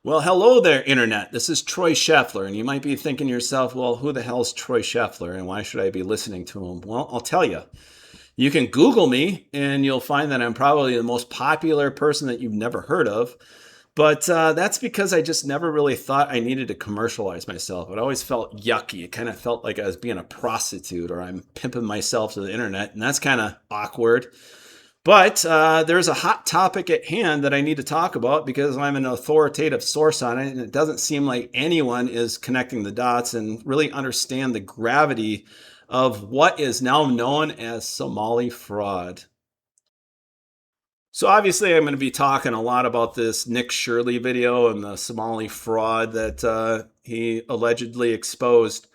Well, hello there, Internet. This is Troy Scheffler, and you might be thinking to yourself, well, who the hell is Troy Scheffler, and why should I be listening to him? Well, I'll tell you. You can Google me, and you'll find that I'm probably the most popular person that you've never heard of. But that's because I just never really thought I needed to commercialize myself. It always felt yucky. It kind of felt like I was being a prostitute or I'm pimping myself to the internet, and that's kind of awkward. But there's a hot topic at hand that I need to talk about because I'm an authoritative source on it, and it doesn't seem like anyone is connecting the dots and really understand the gravity of what is now known as Somali fraud. So obviously, I'm going to be talking a lot about this Nick Shirley video and the Somali fraud that he allegedly exposed.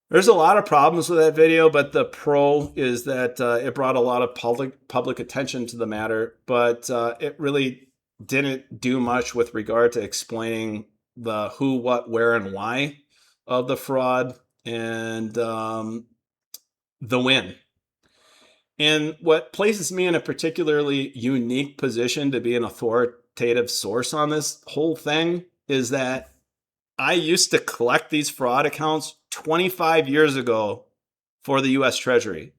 There's a lot of problems with that video, but the pro is that it brought a lot of public attention to the matter, but it really didn't do much with regard to explaining the who, what, where, and why of the fraud and the win. And what places me in a particularly unique position to be an authoritative source on this whole thing is that I used to collect these fraud accounts 25 years ago for the US Treasury.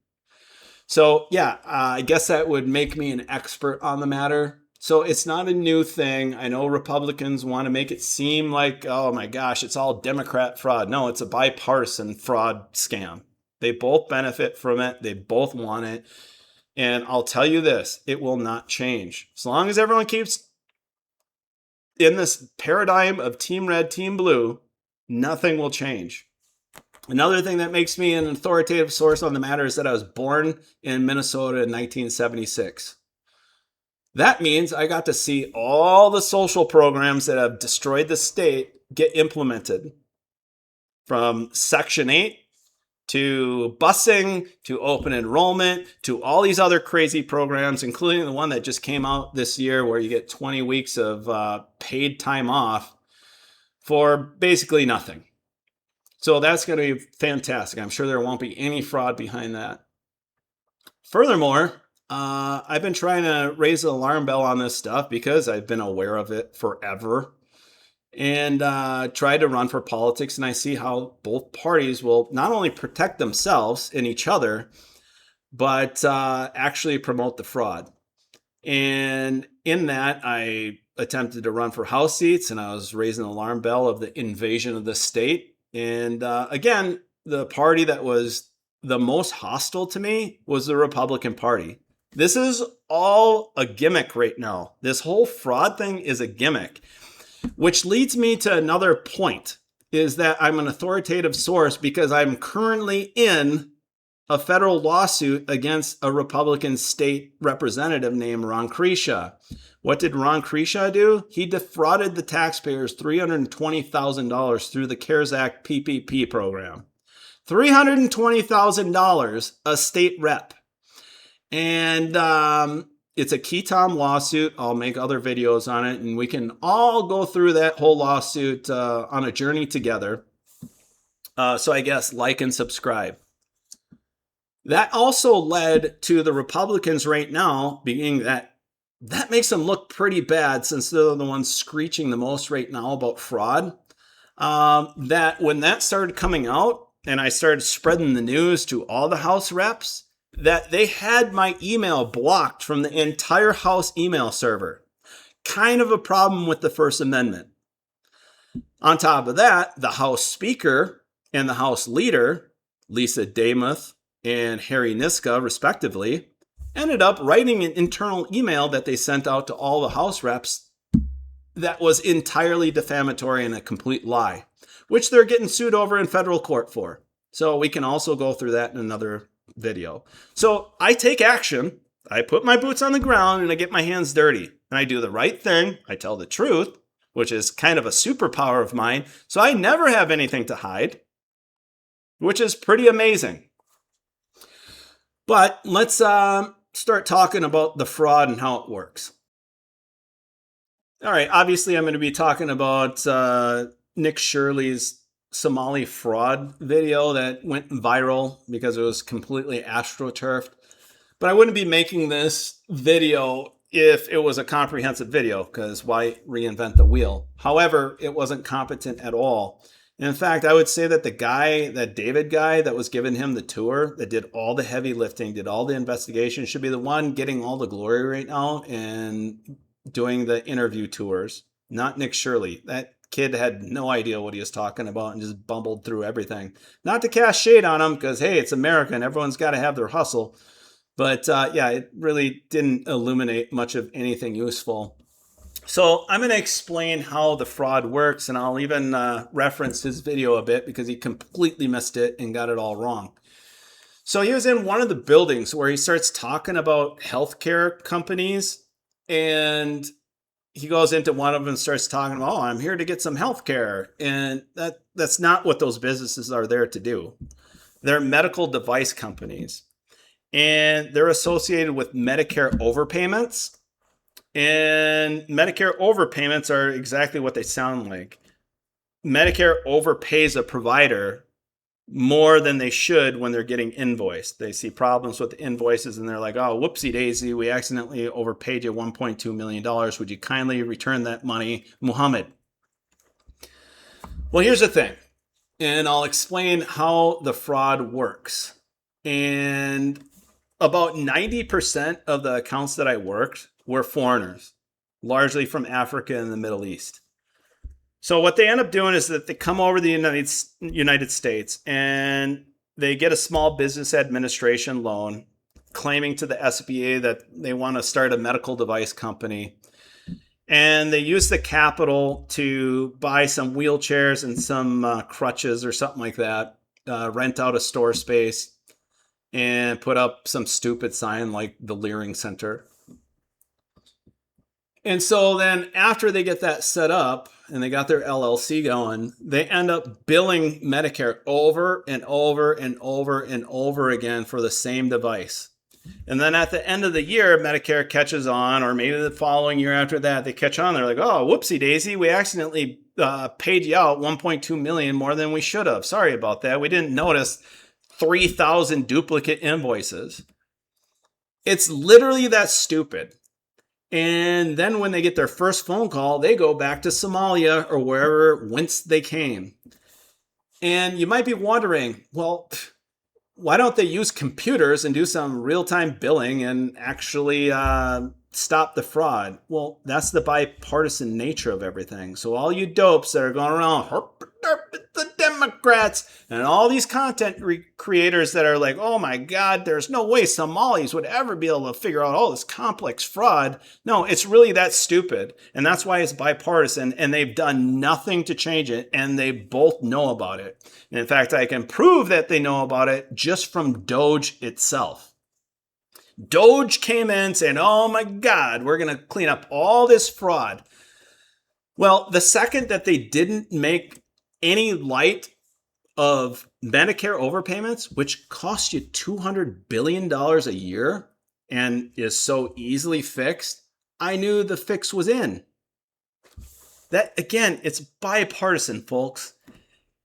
So, yeah, I guess that would make me an expert on the matter. So it's not a new thing. I know Republicans want to make it seem like, oh my gosh, it's all Democrat fraud. No, it's a bipartisan fraud scam. They both benefit from it. They both want it. And I'll tell you this, it will not change. As long as everyone keeps in this paradigm of team red, team blue, nothing will change. Another thing that makes me an authoritative source on the matter is that I was born in Minnesota in 1976. That means I got to see all the social programs that have destroyed the state get implemented. From Section 8 to busing, to open enrollment, to all these other crazy programs, including the one that just came out this year where you get 20 weeks of paid time off for basically nothing. So that's going to be fantastic. I'm sure there won't be any fraud behind that. Furthermore, I've been trying to raise the alarm bell on this stuff because I've been aware of it forever and tried to run for politics. And I see how both parties will not only protect themselves and each other, but actually promote the fraud. And in that, I attempted to run for House seats, and I was raising the alarm bell of the invasion of the state. And again, the party that was the most hostile to me was the Republican Party. This is all a gimmick right now. This whole fraud thing is a gimmick, which leads me to another point, is that I'm an authoritative source because I'm currently in a federal lawsuit against a Republican state representative named Ron Krisha. What did Ron Krisha do? He defrauded the taxpayers $320,000 through the CARES Act PPP program. $320,000 a state rep. And it's a key Tom lawsuit. I'll make other videos on it, and we can all go through that whole lawsuit on a journey together. So I guess like and subscribe. That also led to the Republicans right now being that makes them look pretty bad since they're the ones screeching the most right now about fraud. That when that started coming out and I started spreading the news to all the House reps, that they had my email blocked from the entire House email server. Kind of a problem with the First Amendment. On top of that, the House Speaker and the House Leader, Lisa Damuth and Harry Niska, respectively, ended up writing an internal email that they sent out to all the House reps that was entirely defamatory and a complete lie, which they're getting sued over in federal court for. So we can also go through that in another video. So I take action. I put my boots on the ground and I get my hands dirty. And I do the right thing. I tell the truth, which is kind of a superpower of mine. So I never have anything to hide, which is pretty amazing. But let's start talking about the fraud and how it works. All right, obviously I'm going to be talking about Nick Shirley's Somali fraud video that went viral because it was completely astroturfed. But I wouldn't be making this video if it was a comprehensive video, because why reinvent the wheel? However, it wasn't competent at all. In fact, I would say that the guy, that David guy that was giving him the tour, that did all the heavy lifting, did all the investigation, should be the one getting all the glory right now and doing the interview tours, not Nick Shirley. That kid had no idea what he was talking about and just bumbled through everything. Not to cast shade on him, because hey, it's America and everyone's got to have their hustle. But yeah, it really didn't illuminate much of anything useful. So I'm going to explain how the fraud works, and I'll even reference his video a bit because he completely missed it and got it all wrong. So he was in one of the buildings where he starts talking about healthcare companies, and he goes into one of them and starts talking about, oh, I'm here to get some healthcare. And that's not what those businesses are there to do. They're medical device companies, and they're associated with Medicare overpayments. And Medicare overpayments are exactly what they sound like. Medicare overpays a provider more than they should when they're getting invoiced. They see problems with the invoices and they're like, oh, whoopsie daisy, we accidentally overpaid you $1.2 million. Would you kindly return that money, Muhammad? Well, here's the thing, and I'll explain how the fraud works. And about 90% of the accounts that I worked were foreigners, largely from Africa and the Middle East. So what they end up doing is that they come over to the United States and they get a small business administration loan, claiming to the SBA that they want to start a medical device company. And they use the capital to buy some wheelchairs and some crutches or something like that, rent out a store space, and put up some stupid sign like the Leering Center. And so then after they get that set up and they got their LLC going, they end up billing Medicare over and over and over and over again for the same device. And then at the end of the year, Medicare catches on, or maybe the following year after that, they catch on. They're like, oh, whoopsie daisy, we accidentally paid you out $1.2 million more than we should have. Sorry about that. We didn't notice 3,000 duplicate invoices. It's literally that stupid. And then when they get their first phone call, they go back to Somalia or wherever whence they came. And you might be wondering, well, why don't they use computers and do some real-time billing and actually stop the fraud? Well, that's the bipartisan nature of everything. So all you dopes that are going around, the Democrats, and all these content creators that are like, oh my God, there's no way Somalis would ever be able to figure out all this complex fraud. No, it's really that stupid. And that's why it's bipartisan, and they've done nothing to change it, and they both know about it. And in fact, I can prove that they know about it just from Doge itself. Doge came in saying, oh my God, we're going to clean up all this fraud. Well, the second that they didn't make any light of Medicare overpayments, which cost you $200 billion a year and is so easily fixed, I knew the fix was in. That, again, it's bipartisan, folks.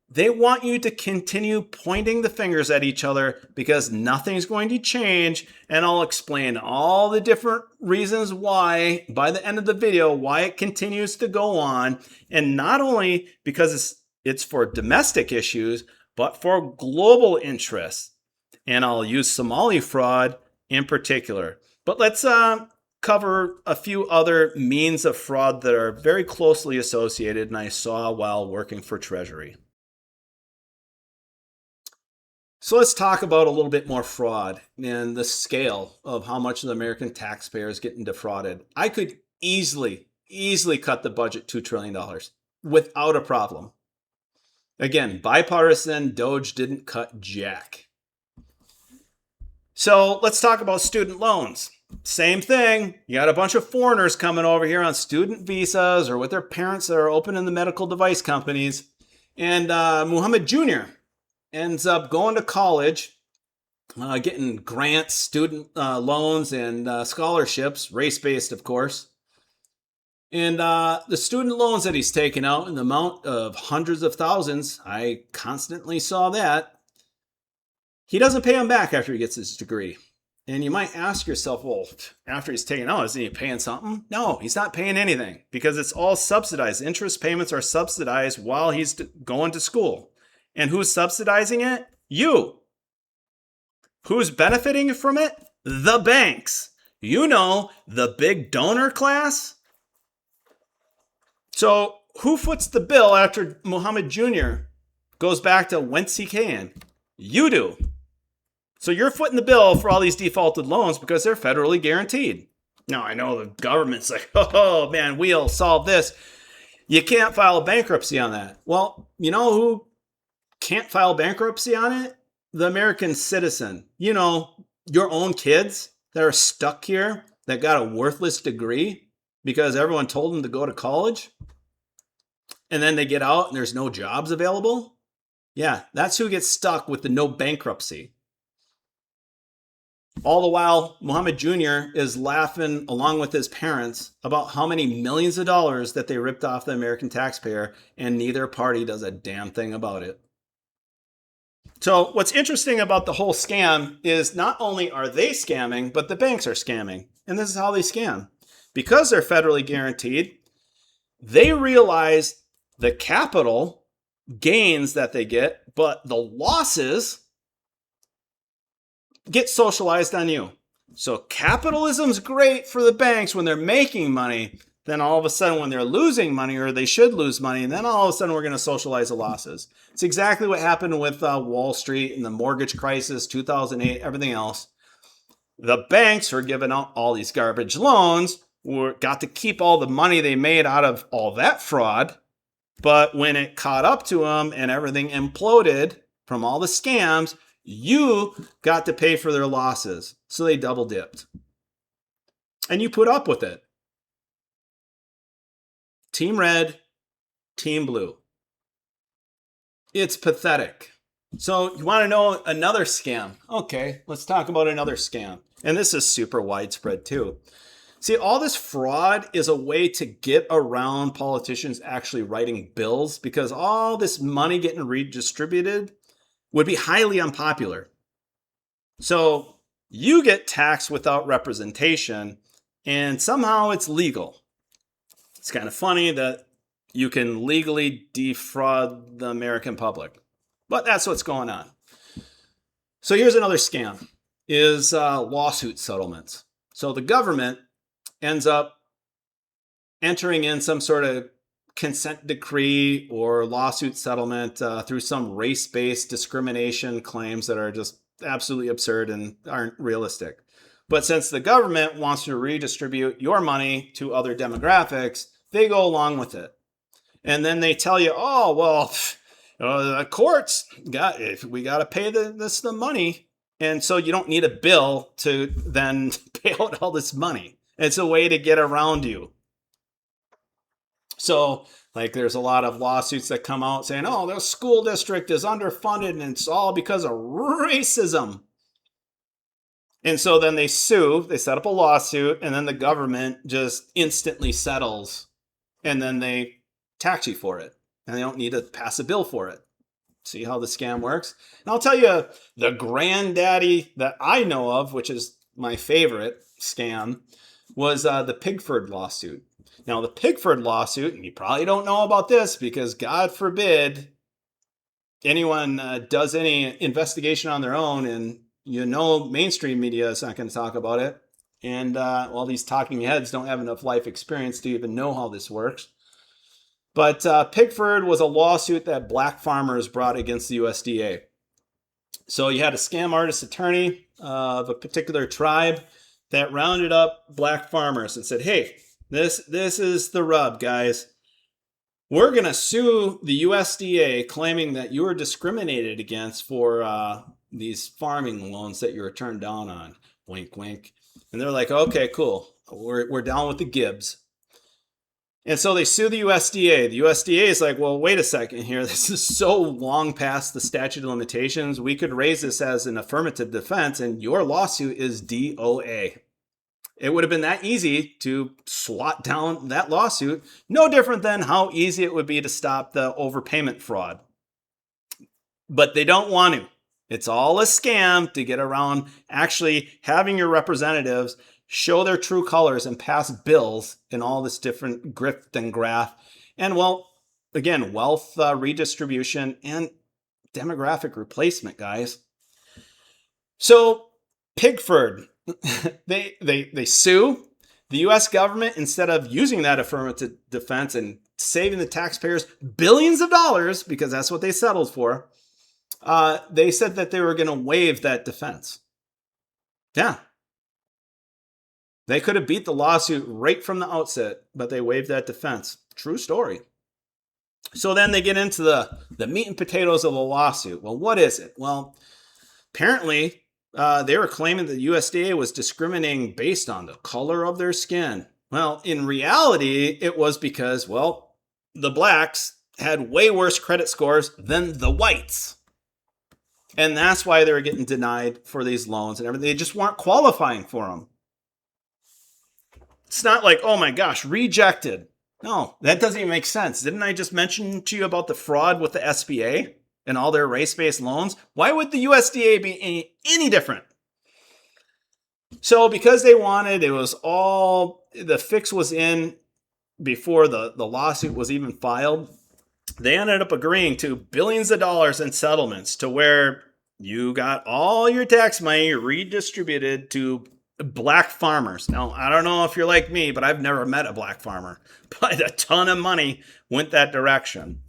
They want you to continue pointing the fingers at each other because nothing's going to change. And I'll explain all the different reasons why, by the end of the video, why it continues to go on. And not only because it's for domestic issues, but for global interests. And I'll use Somali fraud in particular. But let's cover a few other means of fraud that are very closely associated and I saw while working for Treasury. So let's talk about a little bit more fraud and the scale of how much the American taxpayer is getting defrauded. I could easily cut the budget $2 trillion without a problem. Again, bipartisan, Doge didn't cut jack. So let's talk about student loans. Same thing. You got a bunch of foreigners coming over here on student visas or with their parents that are opening the medical device companies. And Muhammad Jr. ends up going to college, getting grants, student loans, and scholarships, race-based, of course. And the student loans that he's taken out in the amount of hundreds of thousands, I constantly saw that. He doesn't pay them back after he gets his degree. And you might ask yourself, well, after he's taken out, isn't he paying something? No, he's not paying anything because it's all subsidized. Interest payments are subsidized while he's going to school. And who's subsidizing it? You. Who's benefiting from it? The banks. You know, the big donor class. So who foots the bill after Muhammad Jr. goes back to whence he came? You do. So you're footing the bill for all these defaulted loans because they're federally guaranteed. Now, I know the government's like, oh man, we'll solve this. You can't file a bankruptcy on that. Well, you know who can't file bankruptcy on it? The American citizen. You know, your own kids that are stuck here that got a worthless degree because everyone told them to go to college. And then they get out and there's no jobs available. Yeah, that's who gets stuck with the no bankruptcy. All the while, Muhammad Jr. is laughing along with his parents about how many millions of dollars that they ripped off the American taxpayer, and neither party does a damn thing about it. So what's interesting about the whole scam is not only are they scamming, but the banks are scamming. And this is how they scam. Because they're federally guaranteed, they realize the capital gains that they get, but the losses get socialized on you. So capitalism's great for the banks when they're making money. Then all of a sudden when they're losing money, or they should lose money, and then all of a sudden we're going to socialize the losses. It's exactly what happened with Wall Street and the mortgage crisis, 2008, everything else. The banks were giving out all these garbage loans, got to keep all the money they made out of all that fraud. But when it caught up to them and everything imploded from all the scams, you got to pay for their losses. So they double dipped. And you put up with it. Team red, team blue. It's pathetic. So you want to know another scam? Okay, let's talk about another scam. And this is super widespread too. See, all this fraud is a way to get around politicians actually writing bills because all this money getting redistributed would be highly unpopular. So you get taxed without representation, and somehow it's legal. It's kind of funny that you can legally defraud the American public, but that's what's going on. So here's another scam, is lawsuit settlements. So the government ends up entering in some sort of consent decree or lawsuit settlement through some race-based discrimination claims that are just absolutely absurd and aren't realistic. But since the government wants to redistribute your money to other demographics, they go along with it. And then they tell you, oh, well, the courts we got to pay the money. And so you don't need a bill to then pay out all this money. It's a way to get around you. So, like, there's a lot of lawsuits that come out saying, oh, the school district is underfunded and it's all because of racism. And so then they sue, they set up a lawsuit, and then the government just instantly settles. And then they tax you for it. And they don't need to pass a bill for it. See how the scam works? And I'll tell you, the granddaddy that I know of, which is my favorite scam, was the Pigford lawsuit. Now, the Pigford lawsuit, and you probably don't know about this because God forbid anyone does any investigation on their own, and you know mainstream media is not going to talk about it. And well, these talking heads don't have enough life experience to even know how this works. But Pigford was a lawsuit that black farmers brought against the USDA. So you had a scam artist attorney of a particular tribe that rounded up black farmers and said, hey, this is the rub, guys. We're going to sue the USDA claiming that you were discriminated against for these farming loans that you were turned down on. Wink, wink. And they're like, okay, cool. We're down with the Gibbs. And so they sue the USDA. The USDA is like, well, wait a second here. This is so long past the statute of limitations. We could raise this as an affirmative defense, and your lawsuit is DOA. It would have been that easy to swat down that lawsuit. No different than how easy it would be to stop the overpayment fraud. But they don't want to. It's all a scam to get around actually having your representatives show their true colors and pass bills in all this different grift and graft. And well, again, wealth redistribution and demographic replacement, guys. So Pigford, they sue the U.S. government. Instead of using that affirmative defense and saving the taxpayers billions of dollars, because that's what they settled for, they said that they were going to waive that defense. Yeah. They could have beat the lawsuit right from the outset, but they waived that defense. True story. So then they get into the meat and potatoes of the lawsuit. Well, what is it? Well, apparently they were claiming that the USDA was discriminating based on the color of their skin. Well, in reality, it was because, well, the blacks had way worse credit scores than the whites. And that's why they were getting denied for these loans and everything. They just weren't qualifying for them. It's not like, oh my gosh, rejected. No, that doesn't even make sense. Didn't I just mention to you about the fraud with the SBA and all their race-based loans? Why would the USDA be any different? So because they wanted, it was all, the fix was in before the lawsuit was even filed. They ended up agreeing to billions of dollars in settlements to where you got all your tax money redistributed to black farmers. Now, I don't know if you're like me, but I've never met a black farmer. But a ton of money went that direction.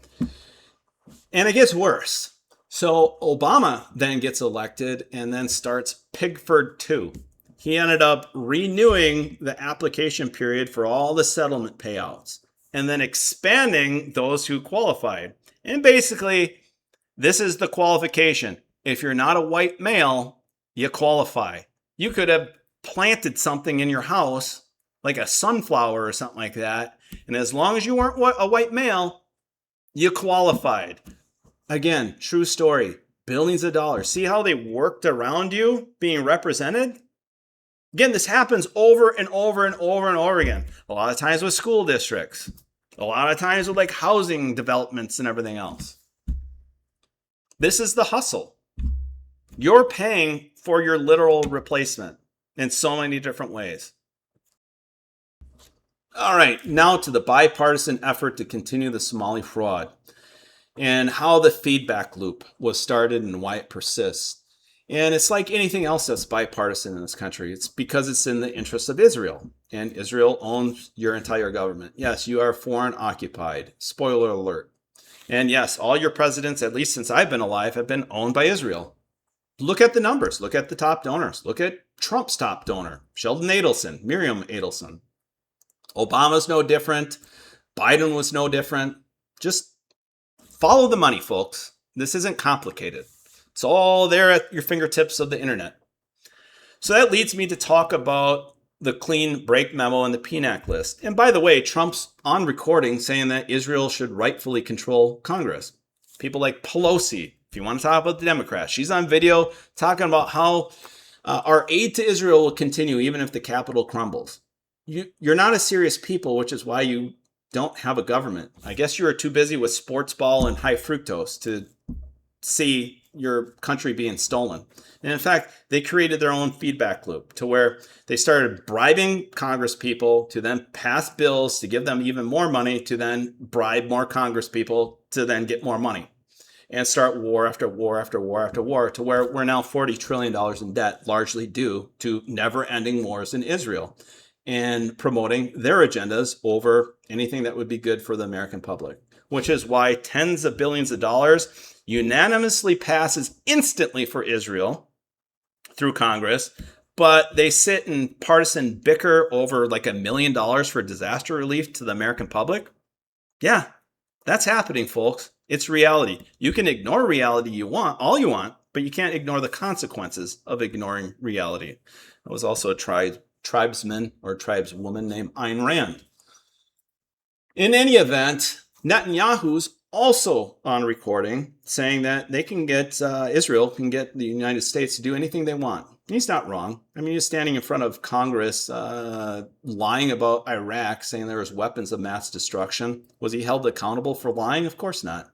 And it gets worse. So Obama then gets elected and then starts Pigford 2. He ended up renewing the application period for all the settlement payouts and then expanding those who qualified. And basically, this is the qualification. If you're not a white male, you qualify. You could have planted something in your house, like a sunflower or something like that, and as long as you weren't a white male, you qualified. Again, true story, billions of dollars. See how they worked around you being represented? Again, this happens over and over and over and over again. A lot of times with school districts. A lot of times with like housing developments and everything else. This is the hustle. You're paying for your literal replacement in so many different ways. All right, now to the bipartisan effort to continue the Somali fraud and how the feedback loop was started and why it persists. And it's like anything else that's bipartisan in this country. It's because it's in the interest of Israel, and Israel owns your entire government. Yes, you are foreign occupied. Spoiler alert. And yes, all your presidents, at least since I've been alive, have been owned by Israel. Look at the numbers. Look at the top donors. Look at Trump's top donor, Sheldon Adelson, Miriam Adelson. Obama's no different. Biden was no different. Just follow the money, folks. This isn't complicated. It's all there at your fingertips of the internet. So that leads me to talk about the clean break memo and the PNAC list. And by the way, Trump's on recording saying that Israel should rightfully control Congress. People like Pelosi, if you want to talk about the Democrats, she's on video talking about how our aid to Israel will continue even if the Capitol crumbles. You're not a serious people, which is why you don't have a government. I guess you were too busy with sports ball and high fructose to see your country being stolen. And in fact, they created their own feedback loop to where they started bribing Congress people to then pass bills to give them even more money to then bribe more Congress people to then get more money and start war after war after war after war to where we're now $40 trillion in debt, largely due to never-ending wars in Israel and promoting their agendas over anything that would be good for the American public, which is why tens of billions of dollars unanimously passes instantly for Israel through Congress, but they sit and partisan bicker over like $1 million for disaster relief to the American public. Yeah, that's happening, folks. It's reality. You can ignore reality all you want, but you can't ignore the consequences of ignoring reality. I was also a tribesman or tribeswoman named Ayn Rand. In any event, Netanyahu's also on recording saying that they can get Israel can get the United States to do anything they want. He's not wrong. I mean, he's standing in front of Congress lying about Iraq, saying there was weapons of mass destruction. Was he held accountable for lying? Of course not.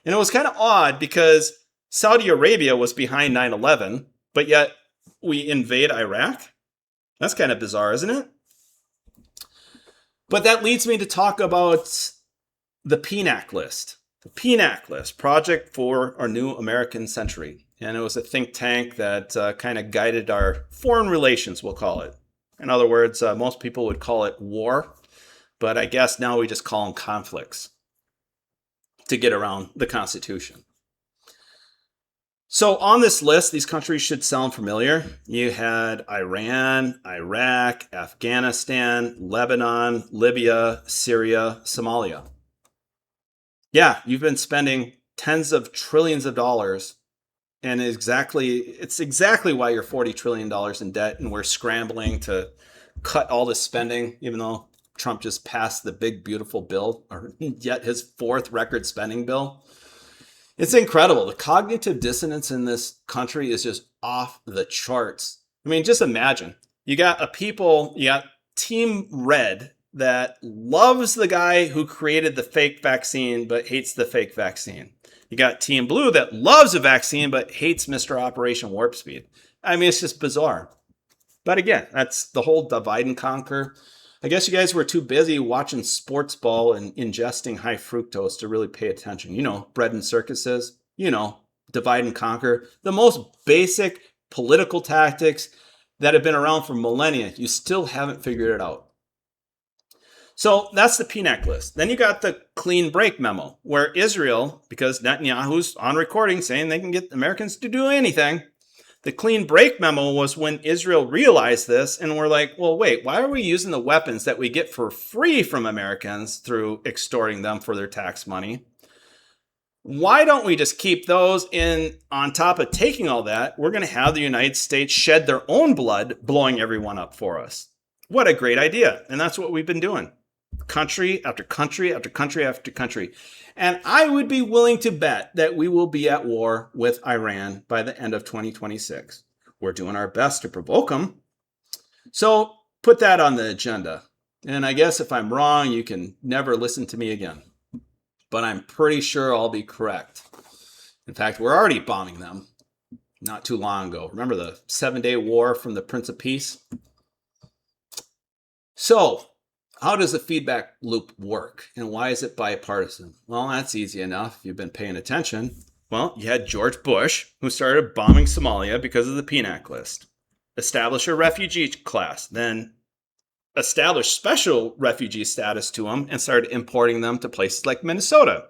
And it was kind of odd because Saudi Arabia was behind 9/11, but yet we invade Iraq? That's kind of bizarre, isn't it? But that leads me to talk about the PNAC list. The PNAC list, Project for Our New American Century. And it was a think tank that kind of guided our foreign relations, we'll call it. In other words, most people would call it war, but I guess now we just call them conflicts to get around the Constitution. So on this list, these countries should sound familiar. You had Iran, Iraq, Afghanistan, Lebanon, Libya, Syria, Somalia. Yeah, you've been spending tens of trillions of dollars, and it's exactly why you're $40 trillion in debt, and we're scrambling to cut all this spending, even though Trump just passed the big, beautiful bill, or yet his fourth record spending bill. It's incredible. The cognitive dissonance in this country is just off the charts. I mean, just imagine. You got Team Red that loves the guy who created the fake vaccine but hates the fake vaccine. You got Team Blue that loves a vaccine but hates Mr. Operation Warp Speed. I mean, it's just bizarre. But again, that's the whole divide and conquer. I guess you guys were too busy watching sports ball and ingesting high fructose to really pay attention. You know, bread and circuses, divide and conquer. The most basic political tactics that have been around for millennia. You still haven't figured it out. So that's the PNAC list. Then you got the clean break memo, where Israel, because Netanyahu's on recording saying they can get Americans to do anything. The clean break memo was when Israel realized this and were like, well, wait, why are we using the weapons that we get for free from Americans through extorting them for their tax money? Why don't we just keep those in on top of taking all that? We're going to have the United States shed their own blood, blowing everyone up for us. What a great idea. And that's what we've been doing. Country after country after country after country. And I would be willing to bet that we will be at war with Iran by the end of 2026. We're doing our best to provoke them. So put that on the agenda. And I guess if I'm wrong, you can never listen to me again. But I'm pretty sure I'll be correct. In fact, we're already bombing them not too long ago. Remember the 7-day war from the Prince of Peace? So, how does the feedback loop work, and why is it bipartisan? Well, that's easy enough if you've been paying attention. Well, you had George Bush, who started bombing Somalia because of the PNAC list. Establish a refugee class, then establish special refugee status to them and started importing them to places like Minnesota,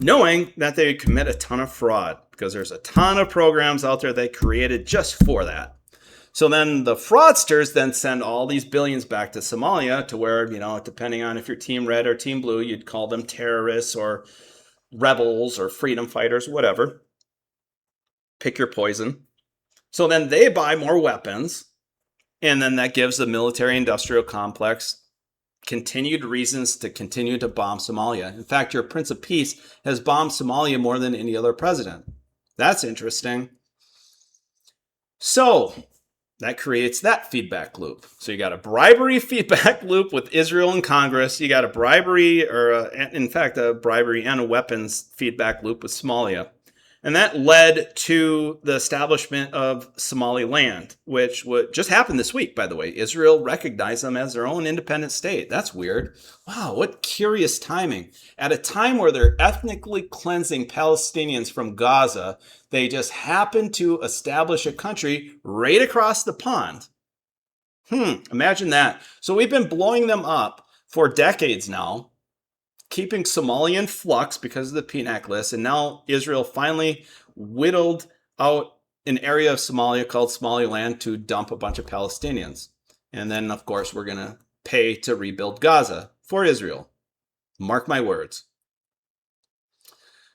knowing that they would commit a ton of fraud because there's a ton of programs out there they created just for that. So then the fraudsters then send all these billions back to Somalia to where, depending on if you're Team Red or Team Blue, you'd call them terrorists or rebels or freedom fighters, whatever. Pick your poison. So then they buy more weapons, and then that gives the military-industrial complex continued reasons to continue to bomb Somalia. In fact, your Prince of Peace has bombed Somalia more than any other president. That's interesting. So that creates that feedback loop. So you got a bribery feedback loop with Israel and Congress. You got a bribery, a bribery and a weapons feedback loop with Somalia. And that led to the establishment of Somaliland, which just happened this week, by the way. Israel recognized them as their own independent state. That's weird. Wow, what curious timing. At a time where they're ethnically cleansing Palestinians from Gaza, they just happened to establish a country right across the pond. Imagine that. So we've been blowing them up for decades now, keeping Somalia in flux because of the PNAC list. And now Israel finally whittled out an area of Somalia called Somaliland to dump a bunch of Palestinians. And then, of course, we're going to pay to rebuild Gaza for Israel. Mark my words.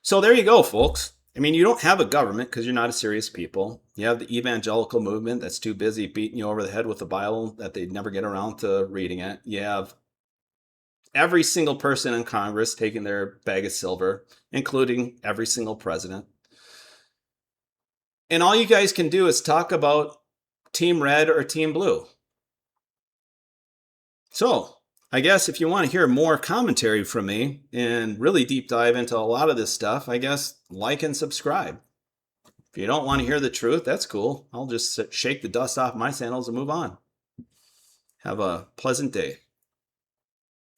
So there you go, folks. I mean, you don't have a government because you're not a serious people. You have the evangelical movement that's too busy beating you over the head with the Bible that they'd never get around to reading it. You have every single person in Congress taking their bag of silver, including every single president. And all you guys can do is talk about Team Red or Team Blue. So, I guess if you want to hear more commentary from me and really deep dive into a lot of this stuff, I guess like and subscribe. If you don't want to hear the truth, that's cool. I'll just shake the dust off my sandals and move on. Have a pleasant day.